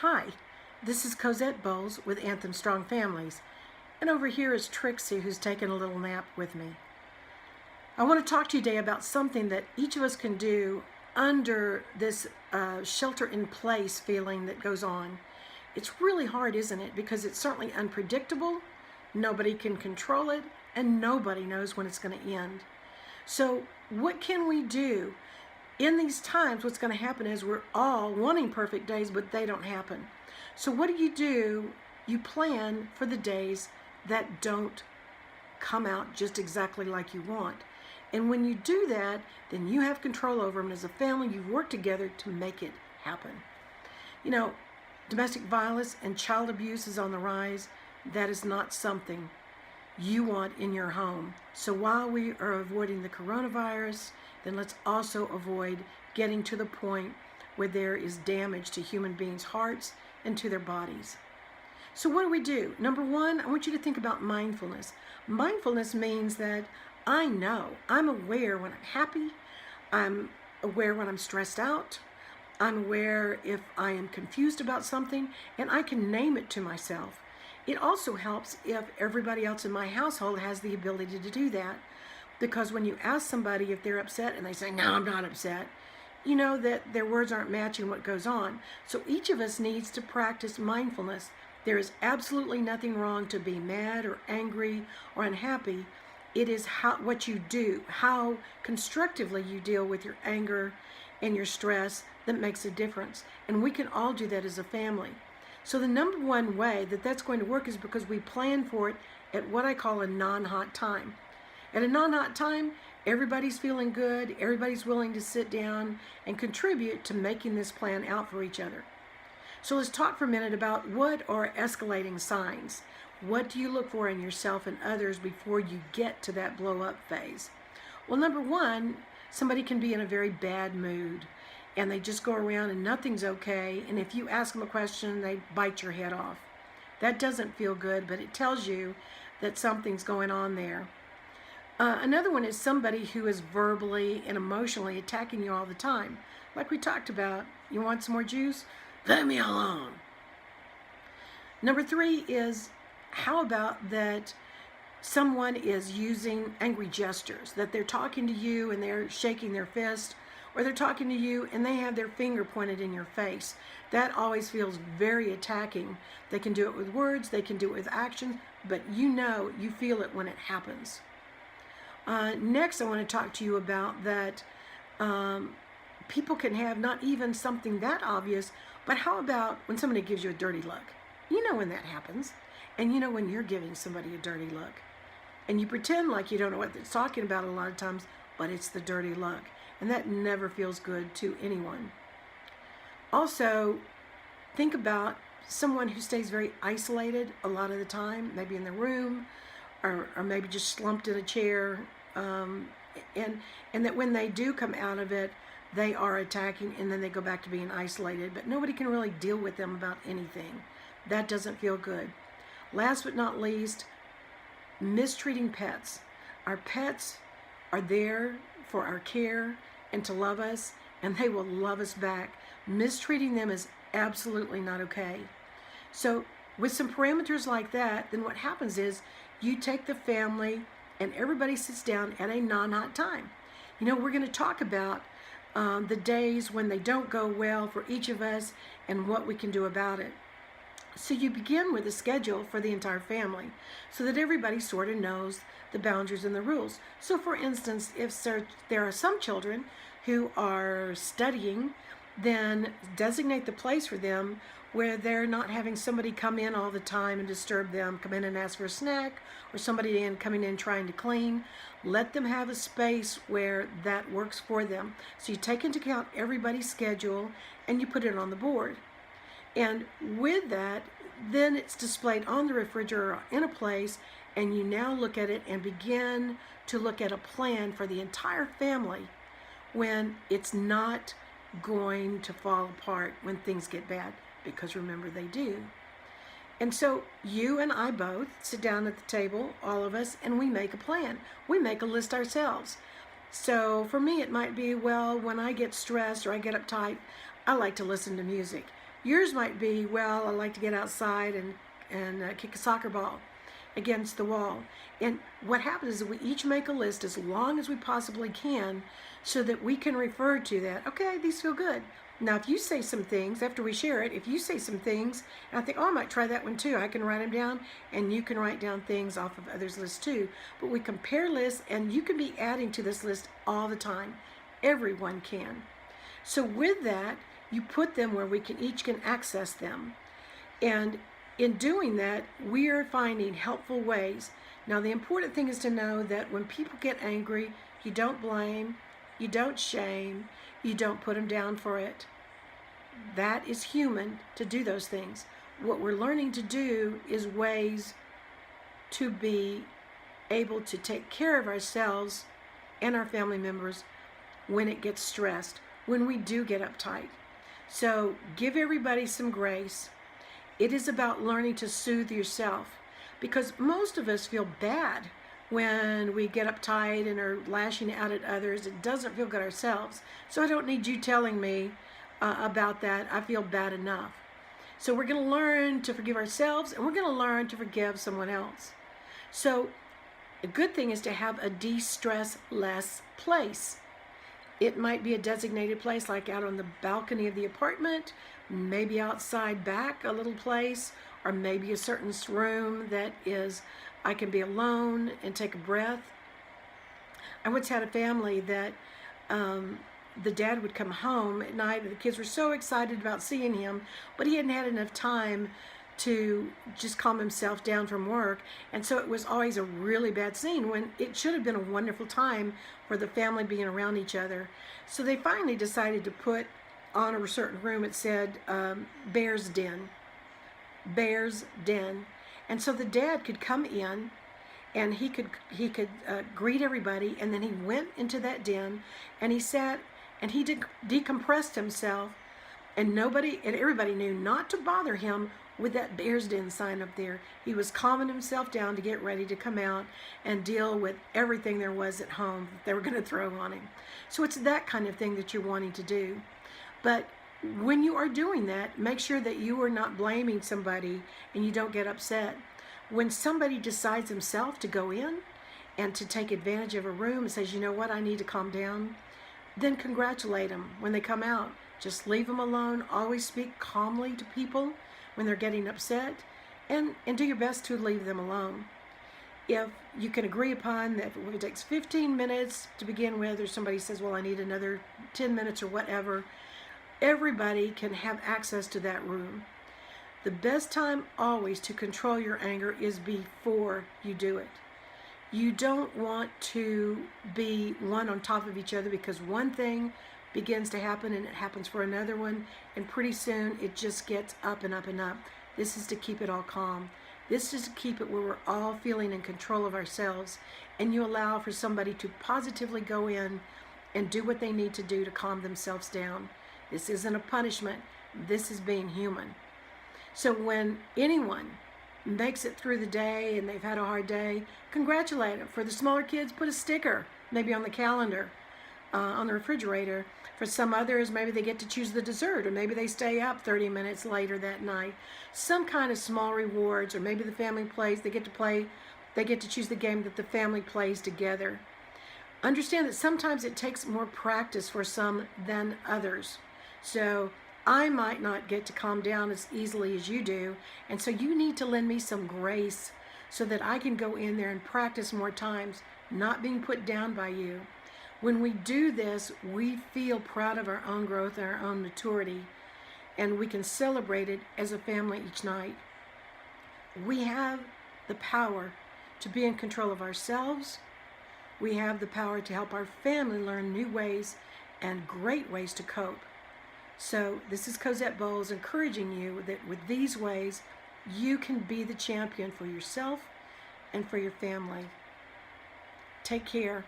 Hi, this is Cosette Bowles with Anthem Strong Families, and over here is Trixie, who's taking a little nap with me. I want to talk to you today about something that each of us can do under this shelter-in-place feeling that goes on. It's really hard, isn't it? Because it's certainly unpredictable, nobody can control it, and nobody knows when it's going to end. So what can we do? In these times, what's going to happen is we're all wanting perfect days, but they don't happen. So what do? You plan for the days that don't come out just exactly like you want. And when you do that, then you have control over them. As a family, you've worked together to make it happen. You know, domestic violence and child abuse is on the rise. That is not something you want in your home. So while we are avoiding the coronavirus, then let's also avoid getting to the point where there is damage to human beings' hearts and to their bodies. So what do? Number one, I want you to think about mindfulness. Mindfulness means that I'm aware when I'm happy, I'm aware when I'm stressed out, I'm aware if I am confused about something, and I can name it to myself. It also helps if everybody else in my household has the ability to do that. Because when you ask somebody if they're upset and they say, no, I'm not upset, you know that their words aren't matching what goes on. So each of us needs to practice mindfulness. There is absolutely nothing wrong to be mad or angry or unhappy. It is what you do, how constructively you deal with your anger and your stress that makes a difference. And we can all do that as a family. So the number one way that that's going to work is because we plan for it at what I call a non-hot time. At a non-hot time, everybody's feeling good, everybody's willing to sit down and contribute to making this plan out for each other. So let's talk for a minute about what are escalating signs. What do you look for in yourself and others before you get to that blow-up phase? Well, number one, somebody can be in a very bad mood and they just go around and nothing's okay, and if you ask them a question, they bite your head off. That doesn't feel good, but it tells you that something's going on there. Another one is somebody who is verbally and emotionally attacking you all the time. Like we talked about, you want some more juice? Let me alone. Number three is, how about that someone is using angry gestures, that they're talking to you and they're shaking their fist, or they're talking to you and they have their finger pointed in your face. That always feels very attacking. They can do it with words, they can do it with actions, but you feel it when it happens. Next, I want to talk to you about that people can have not even something that obvious, but how about when somebody gives you a dirty look? You know when that happens, and you know when you're giving somebody a dirty look. And you pretend like you don't know what it's talking about a lot of times, but it's the dirty look. And that never feels good to anyone. Also, think about someone who stays very isolated a lot of the time, maybe in the room, or maybe just slumped in a chair, and that when they do come out of it, they are attacking and then they go back to being isolated, but nobody can really deal with them about anything. That doesn't feel good. Last but not least, mistreating pets. Our pets are there for our care and to love us, and they will love us back. Mistreating them is absolutely not okay. So with some parameters like that, then what happens is you take the family and everybody sits down at a non-hot time. You know, we're going to talk about the days when they don't go well for each of us and what we can do about it. So you begin with a schedule for the entire family so that everybody sort of knows the boundaries and the rules. So for instance, if there are some children who are studying, then designate the place for them where they're not having somebody come in all the time and disturb them, come in and ask for a snack, or somebody coming in trying to clean. Let them have a space where that works for them. So you take into account everybody's schedule and you put it on the board. And with that, then it's displayed on the refrigerator or in a place, and you now look at it and begin to look at a plan for the entire family when it's not going to fall apart when things get bad, because remember, they do. And so you and I both sit down at the table, all of us, and we make a plan. We make a list ourselves. So for me, it might be, well, when I get stressed or I get uptight, I like to listen to music. Yours might be, well, I like to get outside and kick a soccer ball against the wall. And what happens is that we each make a list as long as we possibly can so that we can refer to that. Okay, these feel good. Now, if you say some things, after we share it, if you say some things, and I think, oh, I might try that one too, I can write them down, and you can write down things off of others' lists too. But we compare lists, and you can be adding to this list all the time. Everyone can. So with that, you put them where we can each can access them. And in doing that, we are finding helpful ways. Now, the important thing is to know that when people get angry, you don't blame, you don't shame, you don't put them down for it. That is human to do those things. What we're learning to do is ways to be able to take care of ourselves and our family members when it gets stressed, when we do get uptight. So give everybody some grace. It is about learning to soothe yourself, because most of us feel bad when we get uptight and are lashing out at others. It doesn't feel good ourselves. So I don't need you telling me about that. I feel bad enough. So we're going to learn to forgive ourselves, and we're going to learn to forgive someone else. So a good thing is to have a de-stress less place. It might be a designated place like out on the balcony of the apartment, maybe outside back a little place, or maybe a certain room that is, I can be alone and take a breath. I once had a family that the dad would come home at night, and the kids were so excited about seeing him, but he hadn't had enough time to just calm himself down from work. And so it was always a really bad scene when it should have been a wonderful time for the family being around each other. So they finally decided to put on a certain room, it said Bear's Den. Bear's Den. And so the dad could come in and he could greet everybody, and then he went into that den and he sat and he decompressed himself, and everybody knew not to bother him with that Bear's Den sign up there. He was calming himself down to get ready to come out and deal with everything there was at home that they were going to throw on him. So it's that kind of thing that you're wanting to do. But when you are doing that, make sure that you are not blaming somebody and you don't get upset. When somebody decides himself to go in and to take advantage of a room and says, you know what, I need to calm down, then congratulate them when they come out. Just leave them alone. Always speak calmly to people when they're getting upset, and do your best to leave them alone. If you can agree upon that, if it takes 15 minutes to begin with, or somebody says, well, I need another 10 minutes or whatever, everybody can have access to that room. The best time always to control your anger is before you do it. You don't want to be one on top of each other, because one thing begins to happen and it happens for another one, and pretty soon it just gets up and up and up. This is to keep it all calm. This is to keep it where we're all feeling in control of ourselves, and you allow for somebody to positively go in and do what they need to do to calm themselves down. This isn't a punishment. This is being human. So when anyone makes it through the day and they've had a hard day, congratulate them. For the smaller kids, put a sticker maybe on the calendar, on the refrigerator. For some others, maybe they get to choose the dessert, or maybe they stay up 30 minutes later that night. Some kind of small rewards, or maybe the family plays, they get to choose the game that the family plays together. Understand that sometimes it takes more practice for some than others. So I might not get to calm down as easily as you do, and so you need to lend me some grace so that I can go in there and practice more times, not being put down by you. When we do this, we feel proud of our own growth and our own maturity, and we can celebrate it as a family each night. We have the power to be in control of ourselves. We have the power to help our family learn new ways and great ways to cope. So this is Cosette Bowles encouraging you that with these ways, you can be the champion for yourself and for your family. Take care.